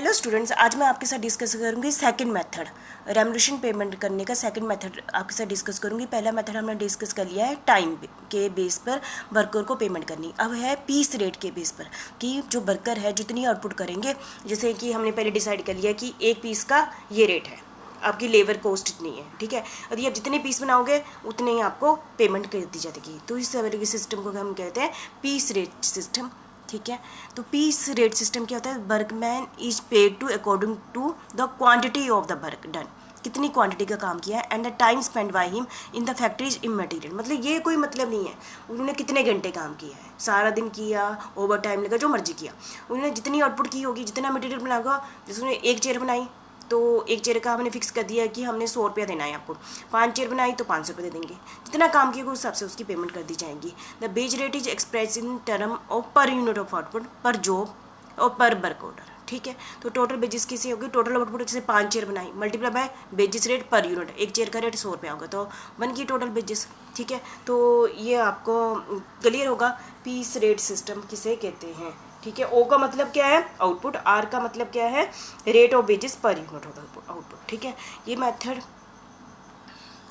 Hello students, आज मैं आपके साथ डिस्कस करूंगी सेकंड मेथड, रेमुनरेशन पेमेंट करने का सेकंड मेथड आपके साथ डिस्कस करूंगी। पहला मेथड हमने डिस्कस कर लिया है टाइम के बेस पर वर्कर को पेमेंट करनी। अब है पीस रेट के बेस पर कि जो वर्कर है जितनी आउटपुट करेंगे, जैसे कि हमने पहले डिसाइड कर लिया कि एक पीस का ये रेट है, आपकी लेबर कॉस्ट इतनी है, ठीक है। यदि आप जितने पीस बनाओगे उतने ही आपको पेमेंट कर दी जाएगी। तो इस तरह के सिस्टम को हम कहते हैं पीस रेट सिस्टम, ठीक है। तो पीस रेट सिस्टम क्या होता है? Workman is paid to according to the quantity of the work done, कितनी क्वांटिटी का काम किया है, and the time spend by him in the factory is immaterial. मतलब ये कोई मतलब नहीं है उन्होंने कितने घंटे काम किया है, सारा दिन किया, ओवर टाइम लगा, जो मर्जी किया, उन्होंने जितनी आउटपुट की होगी, जितना मटेरियल बनागा। जैसे उन्होंने एक चेयर बनाई तो एक चेयर का हमने फिक्स कर दिया कि हमने 100 रुपया देना है आपको, 5 चेयर बनाई तो 500 रुपये दे देंगे, जितना काम किया उस हिसाब से उसकी पेमेंट कर दी जाएगी। The wage rate is express in term of per unit of output, पर जॉब और पर वर्क ऑर्डर, ठीक है। तो टोटल बेजिस किसी होगी, टोटल आउटपुट जैसे 5 चेयर बनाई multiply by basis rate per unit, एक चेयर का रेट 100 रुपया होगा तो 1 की टोटल बेजिस, ठीक है। तो ये आपको क्लियर होगा पीस रेट सिस्टम किसे कहते हैं, ठीक है। ओ का मतलब क्या है? आउटपुट। आर का मतलब क्या है? Rate of wages per unit of output, ठीक है। ये मेथड,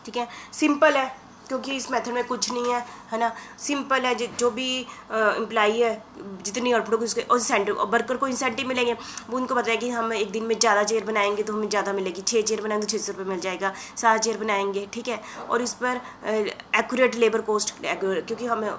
ठीक है, सिंपल है क्योंकि इस मेथड में कुछ नहीं है ना, सिंपल है। जो भी एम्प्लॉई है जितनी आउटपुट होगी उसके, और इंसेंटिव, और वर्कर को इंसेंटिव मिलेंगे। वो उनको पता है कि हम एक दिन में ज़्यादा चेयर बनाएंगे तो हमें ज़्यादा मिलेगी, 6 चेयर बनाएंगे तो 600 रुपये मिल जाएगा, 7 चेयर बनाएंगे, ठीक है। और इस पर एक्यूरेट लेबर कॉस्ट, क्योंकि हमें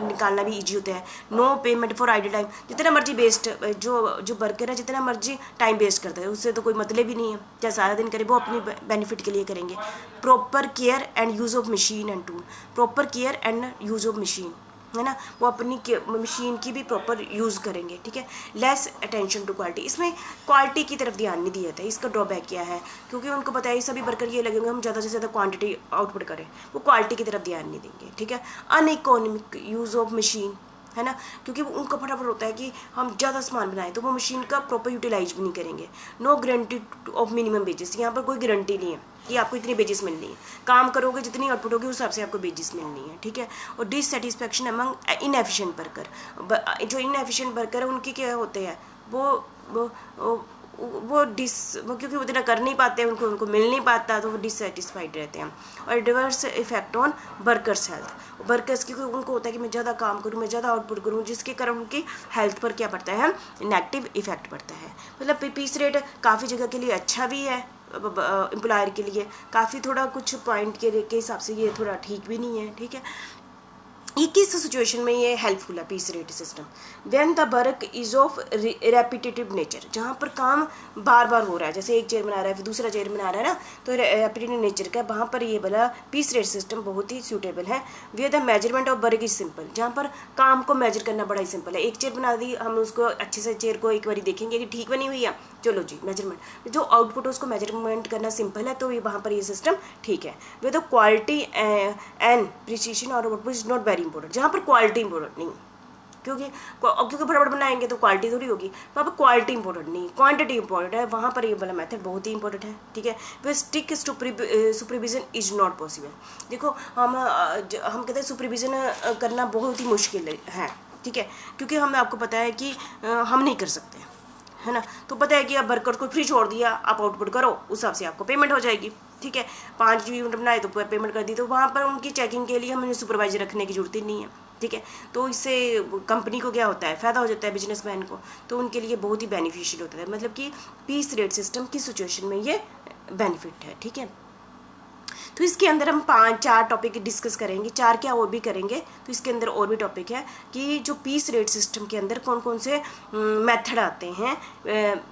निकालना भी ईजी होता है। No payment for idle time, जितना मर्जी वेस्ट जो वर्कर है जितना मर्जी टाइम वेस्ट करता है उससे तो कोई मतलब ही नहीं है, चाहे सारा दिन करे, वो अपनी बेनिफिट के लिए करेंगे। Proper care and use of machine and tool, proper care and use of machine, है ना, वो अपनी मशीन की भी प्रॉपर यूज़ करेंगे, ठीक है। लेस अटेंशन टू क्वालिटी, इसमें क्वालिटी की तरफ ध्यान नहीं दिया था। इसका ड्रॉबैक क्या है? क्योंकि उनको पता है सभी वर्कर ये लगेंगे हम ज़्यादा से ज़्यादा क्वांटिटी आउटपुट करें, वो क्वालिटी की तरफ ध्यान नहीं देंगे, ठीक है। अनइकोनॉमिक यूज़ ऑफ मशीन, है ना, क्योंकि उनको फटाफट होता है कि हम ज़्यादा सामान बनाएं तो वो मशीन का प्रॉपर यूटिलाइज भी नहीं करेंगे। No guarantee of minimum wages, यहाँ पर कोई गारंटी नहीं है कि आपको इतनी बेजिस मिलनी है, काम करोगे जितनी आउटपुट होगी उस हिसाब से आपको बेजिस मिलनी है, ठीक है। और डिससेटिस्फैक्शन अमंग इनएफिशिएंट वर्कर, जो इनएफिशिएंट वर्कर है उनके क्या होते हैं, वो क्योंकि वो इतना कर नहीं पाते, उनको मिल नहीं पाता तो वो डिससेटिस्फाइड रहते हैं। और Divers effect on workers health, workers की उनको होता है कि मैं ज़्यादा काम करूँ, मैं ज़्यादा आउटपुट करूँ, जिसके कारण उनकी हेल्थ पर क्या पड़ता है? नेगेटिव इफेक्ट पड़ता है। मतलब पीस रेट काफ़ी जगह के लिए अच्छा भी है, एम्प्लॉयर के लिए काफ़ी, थोड़ा कुछ पॉइंट के हिसाब से ये थोड़ा ठीक भी नहीं है, ठीक है। ये किस सिचुएशन में ये हेल्पफुल है piece rate system? When the work is of repetitive nature, जहाँ पर काम बार बार हो रहा है, जैसे एक चेयर बना रहा है फिर दूसरा चेयर बना रहा है ना, तो रेपिटेटिव नेचर का, वहाँ पर ये वाला पीस रेट सिस्टम बहुत ही सूटेबल है। Where the measurement of work is simple, जहाँ पर काम को मेजर करना बड़ा ही सिंपल है। एक चेयर बना दी, हम उसको अच्छे से चेयर को एक बार देखेंगे कि ठीक बनी हुई है, चलो जी मेजरमेंट, जो आउटपुट है उसको मेजरमेंट करना सिंपल है, तो ये वहाँ पर ये सिस्टम ठीक है। Where the quality and precision और output is not very important, जहाँ पर क्वालिटी इंपॉर्टेंट नहीं, क्योंकि फटाफट बनाएंगे तो क्वालिटी थोड़ी होगी, वहाँ पर क्वालिटी इंपॉर्टेंट नहीं, क्वांटिटी इंपॉर्टेंट है, वहाँ पर ये वाला मेथड बहुत ही इंपॉर्टेंट है, ठीक है। Where strict supervision is not possible, देखो हम कहते हैं सुपरविजन करना बहुत ही मुश्किल है, ठीक है, क्योंकि हमें आपको पता है कि हम नहीं कर सकते, है ना। तो पता है कि आप वर्कर को फ्री छोड़ दिया, आप आउटपुट करो, उस हिसाब से आपको पेमेंट हो जाएगी, ठीक है। 5 यूनिट बनाए तो पेमेंट कर दी, तो वहाँ पर उनकी चेकिंग के लिए हमें सुपरवाइजर रखने की जरूरत ही नहीं है, ठीक है। तो इससे कंपनी को क्या होता है? फ़ायदा हो जाता है बिजनेसमैन को, तो उनके लिए बहुत ही बेनिफिशियल होता है। मतलब कि पीस रेट सिस्टम की सिचुएशन में ये बेनिफिट है, ठीक है। तो इसके अंदर हम 5-4 टॉपिक डिस्कस करेंगे, 4 क्या और भी करेंगे, तो इसके अंदर और भी टॉपिक है कि जो पीस रेट सिस्टम के अंदर कौन कौन से मेथड आते हैं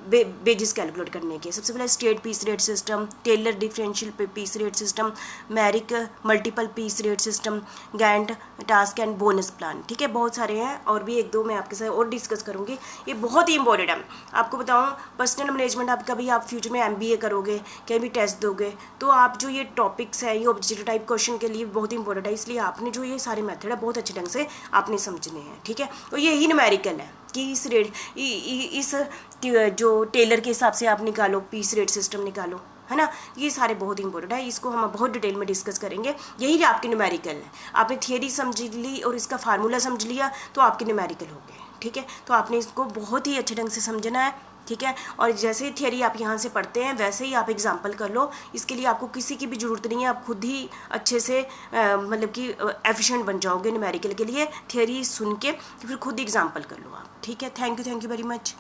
बेजिस कैलकुलेट करने के। सबसे पहले straight piece rate system, Taylor differential piece rate system, Merrick multiple piece rate system, Gantt task and bonus plan, ठीक है। बहुत सारे हैं और भी 1-2 मैं आपके साथ और डिस्कस करूँगी, ये बहुत ही इंपॉर्टेंट है। आपको बताऊँ पर्सनल मैनेजमेंट, आप कभी आप फ्यूचर में MBA करोगे, कहीं भी टेस्ट दोगे, तो आप जो ये टॉपिक्स है ये ऑब्जेक्टिव टाइप क्वेश्चन के लिए बहुत इंपॉर्टेंट है, इसलिए आपने जो ये सारे मेथड है बहुत अच्छे ढंग से आपने समझने हैं, ठीक है। और यही न्यूमेरिकल है कि इस रेट इस जो टेलर के हिसाब से आप निकालो, पीस रेट सिस्टम निकालो, है ना। ये सारे बहुत इंपॉर्टेंट है, इसको हम बहुत डिटेल में डिस्कस करेंगे। यही आपके न्यूमेरिकल है, आपने थियरी समझ ली और इसका फार्मूला समझ लिया तो आपके न्यूमेरिकल हो गए, ठीक है। तो आपने इसको बहुत ही अच्छे ढंग से समझना है, ठीक है। और जैसे ही थियरी आप यहाँ से पढ़ते हैं वैसे ही आप एग्जाम्पल कर लो। इसके लिए आपको किसी की भी ज़रूरत नहीं है, आप खुद ही अच्छे से मतलब कि एफिशिएंट बन जाओगे न्यूमेरिकल के लिए। थियरी सुन के फिर खुद एग्जाम्पल कर लो आप, ठीक है। Thank you very much.